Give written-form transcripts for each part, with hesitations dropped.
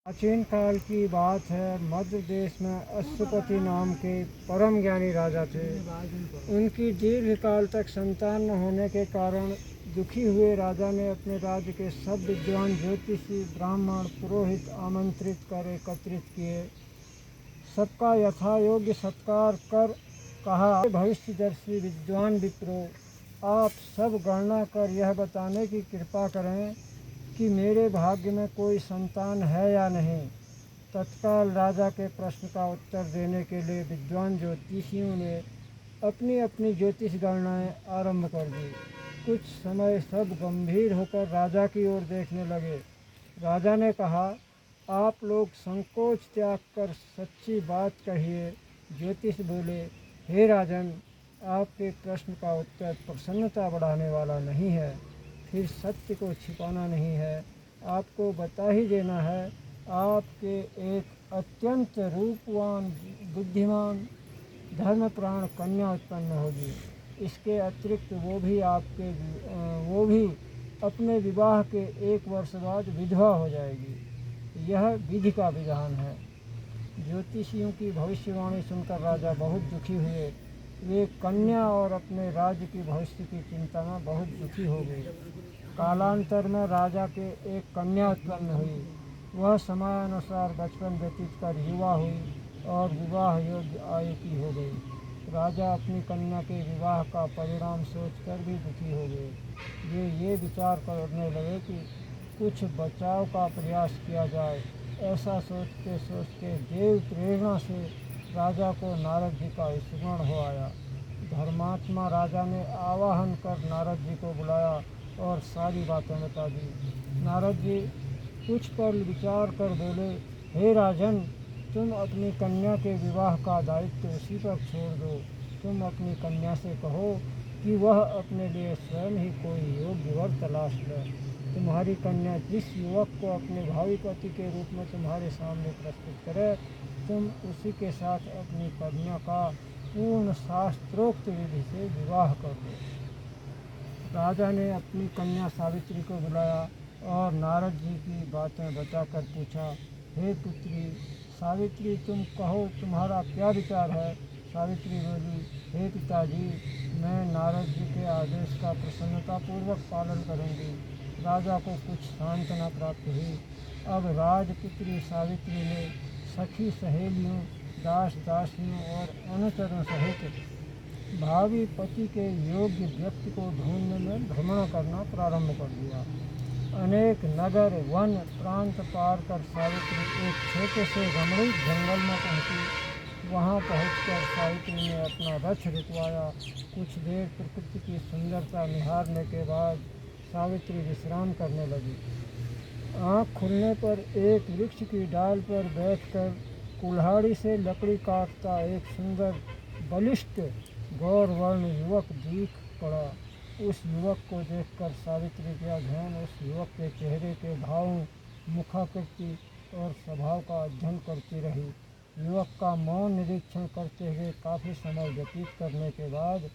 प्राचीन काल की बात है। मध्य देश में अश्वपति नाम के परम ज्ञानी राजा थे। उनकी दीर्घ काल तक संतान न होने के कारण दुखी हुए राजा ने अपने राज्य के सब विद्वान ज्योतिषी ब्राह्मण पुरोहित आमंत्रित कर एकत्रित किए। सबका यथायोग्य सत्कार कर कहा, भविष्यदर्शी विद्वान विप्रो, आप सब गणना कर यह बताने की कृपा करें कि मेरे भाग्य में कोई संतान है या नहीं। तत्काल राजा के प्रश्न का उत्तर देने के लिए विद्वान ज्योतिषियों ने अपनी अपनी ज्योतिष गणनाएँ आरंभ कर दी। कुछ समय सब गंभीर होकर राजा की ओर देखने लगे। राजा ने कहा, आप लोग संकोच त्याग कर सच्ची बात कहिए। ज्योतिष बोले, हे राजन, आपके प्रश्न का उत्तर प्रसन्नता बढ़ाने वाला नहीं है, फिर सत्य को छिपाना नहीं है, आपको बता ही देना है। आपके एक अत्यंत रूपवान बुद्धिमान धर्मप्राण कन्या उत्पन्न होगी। इसके अतिरिक्त वो भी अपने विवाह के 1 वर्ष बाद विधवा हो जाएगी। यह विधि का विधान है। ज्योतिषियों की भविष्यवाणी सुनकर राजा बहुत दुखी हुए। वे कन्या और अपने राज्य की भविष्य की चिंता में बहुत दुखी हो गए। कालांतर में राजा के एक कन्या उत्पन्न हुई। वह समयानुसार बचपन व्यतीत कर युवा हुई और विवाह योग्य आयु की हो गई। राजा अपनी कन्या के विवाह का परिणाम सोचकर भी दुखी हो गए। वे ये विचार करने लगे कि कुछ बचाव का प्रयास किया जाए। ऐसा सोचते सोचते देव प्रेरणा से राजा को नारद जी का स्मरण हो आया। धर्मात्मा राजा ने आवाहन कर नारद जी को बुलाया और सारी बातें बता दी। नारद जी कुछ पल विचार कर बोले, हे राजन, तुम अपनी कन्या के विवाह का दायित्व उसी पर छोड़ दो। तुम अपनी कन्या से कहो कि वह अपने लिए स्वयं ही कोई योग्य वर तलाश ले। तुम्हारी कन्या जिस युवक को अपने भावी पति के रूप में तुम्हारे सामने प्रस्तुत करे, तुम उसी के साथ अपनी कन्या का पूर्ण शास्त्रोक्त विधि से विवाह कर दो। राजा ने अपनी कन्या सावित्री को बुलाया और नारद जी की बातें बताकर पूछा, हे पुत्री सावित्री, तुम कहो तुम्हारा क्या विचार है। सावित्री बोली, हे पिताजी, मैं नारद जी के आदेश का प्रसन्नतापूर्वक पालन करूंगी। राजा को कुछ सांत्वना प्राप्त हुई। अब राजपुत्री सावित्री ने सखी सहेलियों, दास दासियों और अनुचरों सहित भावी पति के योग्य व्यक्ति को ढूंढने में भ्रमण करना प्रारंभ कर दिया। अनेक नगर वन प्रांत पार कर सावित्री एक छोटे से रमणीक जंगल में पहुंची। वहां पहुंचकर सावित्री ने अपना रथ रुकवाया। कुछ देर प्रकृति की सुंदरता निहारने के बाद सावित्री विश्राम करने लगी। आँख खुलने पर एक वृक्ष की डाल पर बैठकर कुल्हाड़ी से लकड़ी काटता एक सुंदर बलिष्ठ गौरवर्ण युवक दिख पड़ा। उस युवक को देखकर सावित्री का ध्यान उस युवक के चेहरे के भावों, मुखाकृति और स्वभाव का अध्ययन करती रही। युवक का मौन निरीक्षण करते हुए काफ़ी समय व्यतीत करने के बाद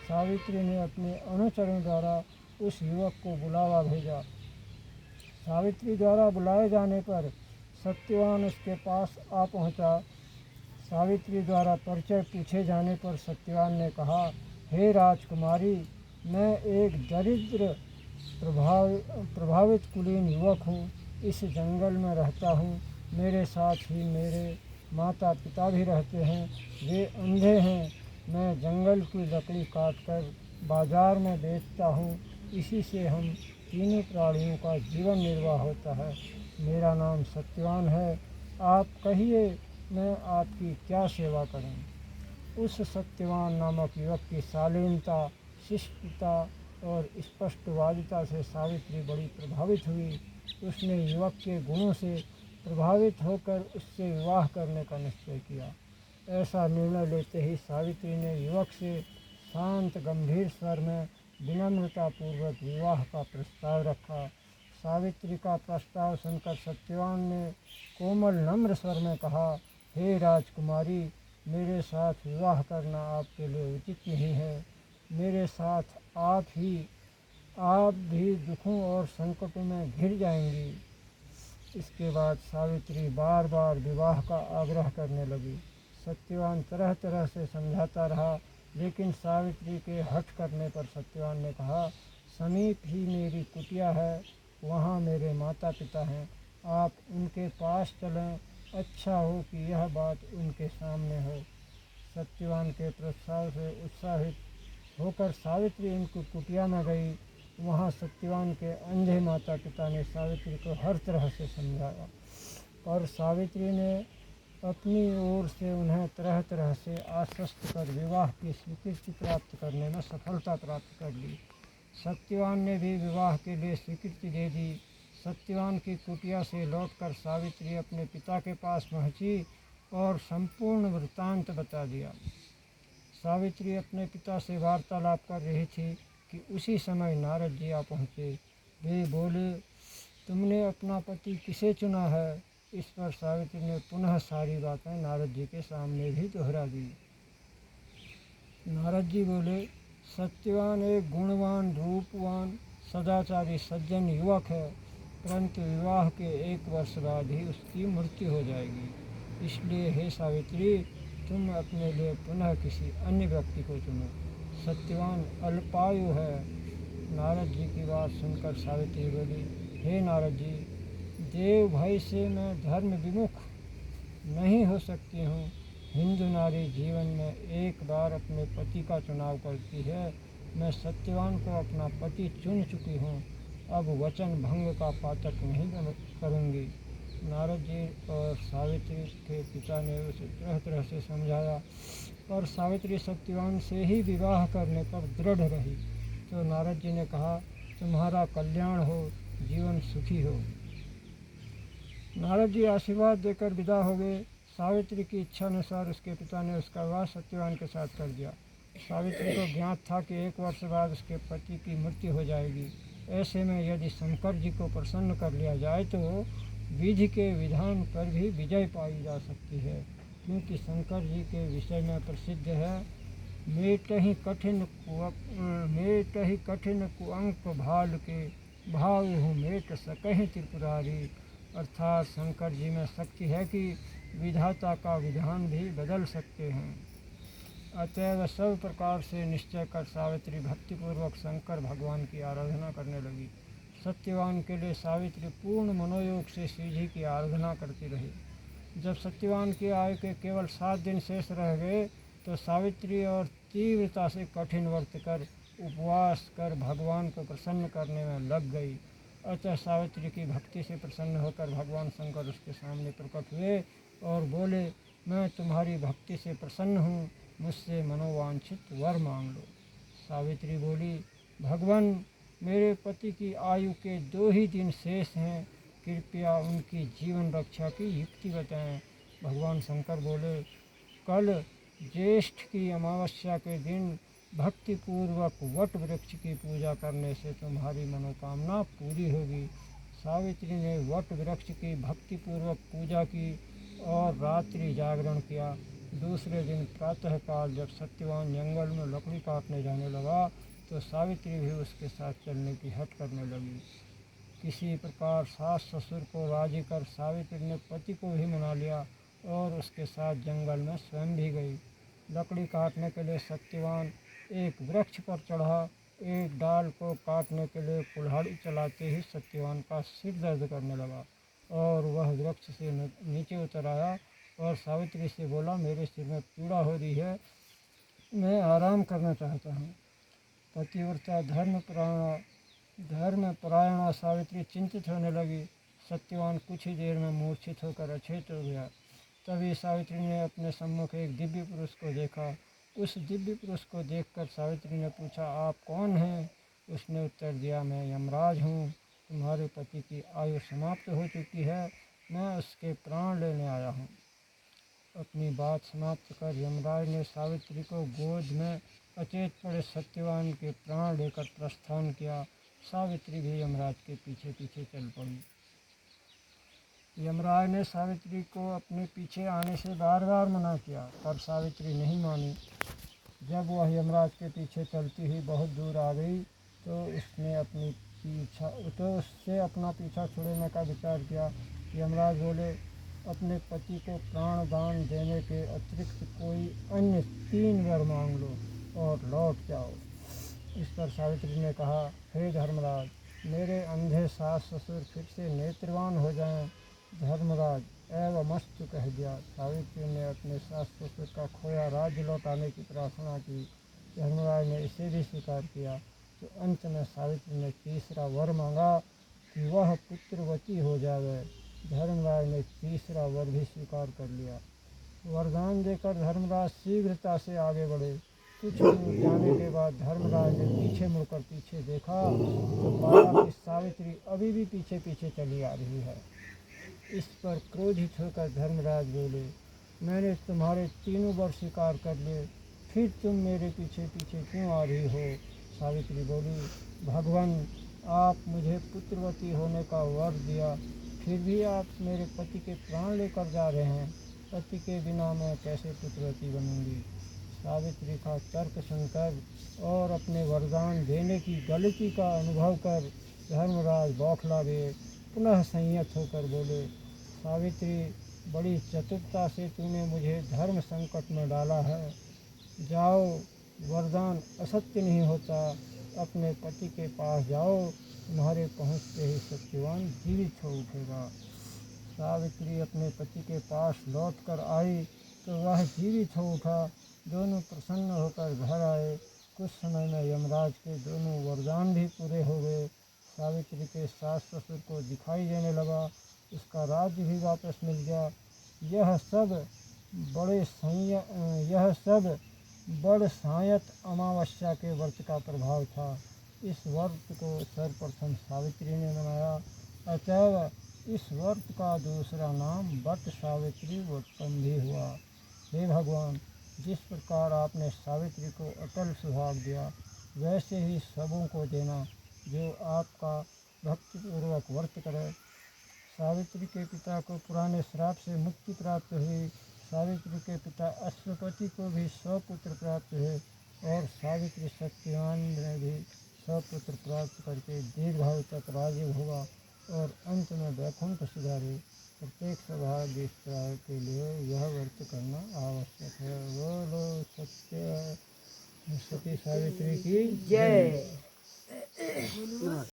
सावित्री ने अपने अनुचरों द्वारा उस युवक को बुलावा भेजा। सावित्री द्वारा बुलाए जाने पर सत्यवान उसके पास आ पहुंचा। सावित्री द्वारा परिचय पूछे जाने पर सत्यवान ने कहा, हे राजकुमारी, मैं एक दरिद्र प्रभावित कुलीन युवक हूँ। इस जंगल में रहता हूँ। मेरे साथ ही मेरे माता पिता भी रहते हैं। वे अंधे हैं। मैं जंगल की लकड़ी काटकर बाजार में बेचता हूँ। इसी से हम तीनों प्राणियों का जीवन निर्वाह होता है। मेरा नाम सत्यवान है। आप कहिए, मैं आपकी क्या सेवा करूं। उस सत्यवान नामक युवक की शालीनता, शिष्टता और स्पष्टवादिता से सावित्री बड़ी प्रभावित हुई। उसने युवक के गुणों से प्रभावित होकर उससे विवाह करने का निश्चय किया। ऐसा निर्णय लेते ही सावित्री ने युवक से शांत गंभीर स्वर में विनम्रतापूर्वक विवाह का प्रस्ताव रखा। सावित्री का प्रस्ताव सुनकर सत्यवान ने कोमल नम्र स्वर में कहा, हे राजकुमारी, मेरे साथ विवाह करना आपके लिए उचित नहीं है। मेरे साथ आप भी दुखों और संकटों में घिर जाएंगी। इसके बाद सावित्री बार बार विवाह का आग्रह करने लगी। सत्यवान तरह तरह से समझाता रहा, लेकिन सावित्री के हठ करने पर सत्यवान ने कहा, समीप ही मेरी कुटिया है, वहाँ मेरे माता पिता हैं, आप उनके पास चलें, अच्छा हो कि यह बात उनके सामने हो। सत्यवान के प्रस्ताव से उत्साहित होकर सावित्री उनकी कुटिया में गई। वहाँ सत्यवान के अंधे माता पिता ने सावित्री को हर तरह से समझाया, पर सावित्री ने अपनी ओर से उन्हें तरह तरह से आश्वस्त कर विवाह की स्वीकृति प्राप्त करने में सफलता प्राप्त कर ली। सत्यवान ने भी विवाह के लिए स्वीकृति दे दी। सत्यवान की कुटिया से लौटकर सावित्री अपने पिता के पास पहुंची और संपूर्ण वृत्तांत बता दिया। सावित्री अपने पिता से वार्तालाप कर रही थी कि उसी समय नारद जी आ पहुँचे। वे बोले, तुमने अपना पति किसे चुना है? इस पर सावित्री ने पुनः सारी बातें नारद जी के सामने भी दोहरा दी। नारद जी बोले, सत्यवान एक गुणवान, रूपवान, सदाचारी सज्जन युवक है, परंतु विवाह के 1 वर्ष बाद ही उसकी मृत्यु हो जाएगी। इसलिए हे सावित्री, तुम अपने लिए पुनः किसी अन्य व्यक्ति को चुनो। सत्यवान अल्पायु है। नारद जी की बात सुनकर सावित्री बोली, हे नारद जी, देव भय से मैं धर्म विमुख नहीं हो सकती हूँ। हिंदू नारी जीवन में एक बार अपने पति का चुनाव करती है। मैं सत्यवान को अपना पति चुन चुकी हूँ, अब वचन भंग का पातक नहीं करूँगी। नारद जी और सावित्री के पिता ने उसे तरह तरह से समझाया, पर सावित्री सत्यवान से ही विवाह करने पर दृढ़ रही। तो नारद जी ने कहा, तुम्हारा कल्याण हो, जीवन सुखी हो। नारद जी आशीर्वाद देकर विदा हो गए। सावित्री की इच्छा अनुसार उसके पिता ने उसका विवाह सत्यवान के साथ कर दिया। सावित्री को ज्ञात था कि 1 वर्ष बाद उसके पति की मृत्यु हो जाएगी। ऐसे में यदि शंकर जी को प्रसन्न कर लिया जाए तो विधि के विधान पर भी विजय पाई जा सकती है, क्योंकि शंकर जी के विषय में प्रसिद्ध है, मेट ही कठिन कुअंक भाल के, भाव हूँ मेट सकहि त्रिपुरारी। अर्थात शंकर जी में शक्ति है कि विधाता का विधान भी बदल सकते हैं। अतएव सब प्रकार से निश्चय कर सावित्री भक्तिपूर्वक शंकर भगवान की आराधना करने लगी। सत्यवान के लिए सावित्री पूर्ण मनोयोग से श्री जी की आराधना करती रही। जब सत्यवान की आयु के केवल 7 दिन शेष रह गए तो सावित्री और तीव्रता से कठिन व्रत कर उपवास कर भगवान को प्रसन्न करने में लग गई। अतः सावित्री की भक्ति से प्रसन्न होकर भगवान शंकर उसके सामने प्रकट हुए और बोले, मैं तुम्हारी भक्ति से प्रसन्न हूँ, मुझसे मनोवांछित वर मांग लो। सावित्री बोली, भगवान, मेरे पति की आयु के 2 ही दिन शेष हैं, कृपया उनकी जीवन रक्षा की युक्ति बताएं। भगवान शंकर बोले, कल ज्येष्ठ की अमावस्या के दिन भक्तिपूर्वक वट वृक्ष की पूजा करने से तुम्हारी मनोकामना पूरी होगी। सावित्री ने वट वृक्ष की भक्तिपूर्वक पूजा की और रात्रि जागरण किया। दूसरे दिन प्रातःकाल जब सत्यवान जंगल में लकड़ी काटने जाने लगा तो सावित्री भी उसके साथ चलने की हट करने लगी। किसी प्रकार सास ससुर को राजी कर सावित्री ने पति को भी मना लिया और उसके साथ जंगल में स्वयं भी गई। लकड़ी काटने के लिए सत्यवान एक वृक्ष पर चढ़ा। एक डाल को काटने के लिए कुल्हाड़ी चलाते ही सत्यवान का सिर दर्द करने लगा और वह वृक्ष से नीचे उतर आया और सावित्री से बोला, मेरे सिर में पीड़ा हो रही है, मैं आराम करना चाहता हूँ। पतिव्रता धर्मपरायणा सावित्री चिंतित होने लगी। सत्यवान कुछ ही देर में मूर्छित होकर अचेत हो गया। तभी सावित्री ने अपने सम्मुख एक दिव्य पुरुष को देखा। उस दिव्य पुरुष को देखकर सावित्री ने पूछा, आप कौन हैं? उसने उत्तर दिया, मैं यमराज हूँ, तुम्हारे पति की आयु समाप्त हो चुकी है, मैं उसके प्राण लेने आया हूँ। अपनी बात समाप्त कर यमराज ने सावित्री को गोद में अचेत पड़े सत्यवान के प्राण लेकर प्रस्थान किया। सावित्री भी यमराज के पीछे पीछे चल पड़ी। यमराज ने सावित्री को अपने पीछे आने से बार बार मना किया, पर सावित्री नहीं मानी। जब वह यमराज के पीछे चलती हुई बहुत दूर आ गई तो उससे अपना पीछा छुड़ाने का विचार किया, यमराज बोले, अपने पति को प्राण दान देने के अतिरिक्त कोई अन्य 3 वर मांग लो और लौट जाओ। इस पर सावित्री ने कहा, हे धर्मराज, मेरे अंधे सास ससुर फिर से नेत्रवान हो जाएं। धर्मराज एवमस्तु कह दिया। सावित्री ने अपने सास ससुर का खोया राज्य लौटाने की प्रार्थना की। धर्मराज ने इसे भी स्वीकार किया। तो अंत में सावित्री ने तीसरा वर मांगा कि वह पुत्रवती हो जाए। धर्मराज ने तीसरा वर भी स्वीकार कर लिया। वरदान देकर धर्मराज शीघ्रता से आगे बढ़े। कुछ दूर जाने के बाद धर्मराज ने पीछे मुड़कर पीछे देखा तो पाया कि सावित्री अभी भी पीछे पीछे चली आ रही है। इस पर क्रोधित होकर धर्मराज बोले, मैंने तुम्हारे 3 वर स्वीकार कर लिए, फिर तुम मेरे पीछे पीछे क्यों आ रही हो? सावित्री बोली, भगवान, आप मुझे पुत्रवती होने का वर दिया, फिर भी आप मेरे पति के प्राण लेकर जा रहे हैं। पति के बिना मैं कैसे पुत्रवती बनूंगी? सावित्री का तर्क सुनकर और अपने वरदान देने की गलती का अनुभव कर धर्मराज बौखला गए। पुनः संयत होकर बोले, सावित्री, बड़ी चतुरता से तूने मुझे धर्म संकट में डाला है। जाओ, वरदान असत्य नहीं होता। अपने पति के पास जाओ, तुम्हारे पहुँचते ही सत्यवान जीवित हो उठेगा। सावित्री अपने पति के पास लौटकर आई तो वह जीवित हो उठा। दोनों प्रसन्न होकर घर आए। कुछ समय में यमराज के दोनों वरदान भी पूरे हो गए। सावित्री के सास ससुर को दिखाई देने लगा, उसका राज्य भी वापस मिल गया। यह सब बड़ सायत अमावस्या के व्रत का प्रभाव था। इस व्रत को सर्वप्रथम सावित्री ने मनाया, अतएव इस व्रत का दूसरा नाम वट सावित्री व्रतम भी हुआ। हे भगवान, जिस प्रकार आपने सावित्री को अटल सुहाग दिया, वैसे ही सबों को देना जो आपका भक्तिपूर्वक व्रत करे। सावित्री के पिता को पुराने श्राप से मुक्ति प्राप्त हुई। सावित्री के पिता अश्वपति को भी 100 पुत्र प्राप्त हुए और सावित्री सत्यवान ने भी 100 पुत्र प्राप्त करके दीर्घायु तक राज्य हुआ और अंत में वैकुंठ सुधारे। प्रत्येक सौभाग्य के लिए यह व्रत करना आवश्यक है। बोलो सत्य सती सावित्री की जय।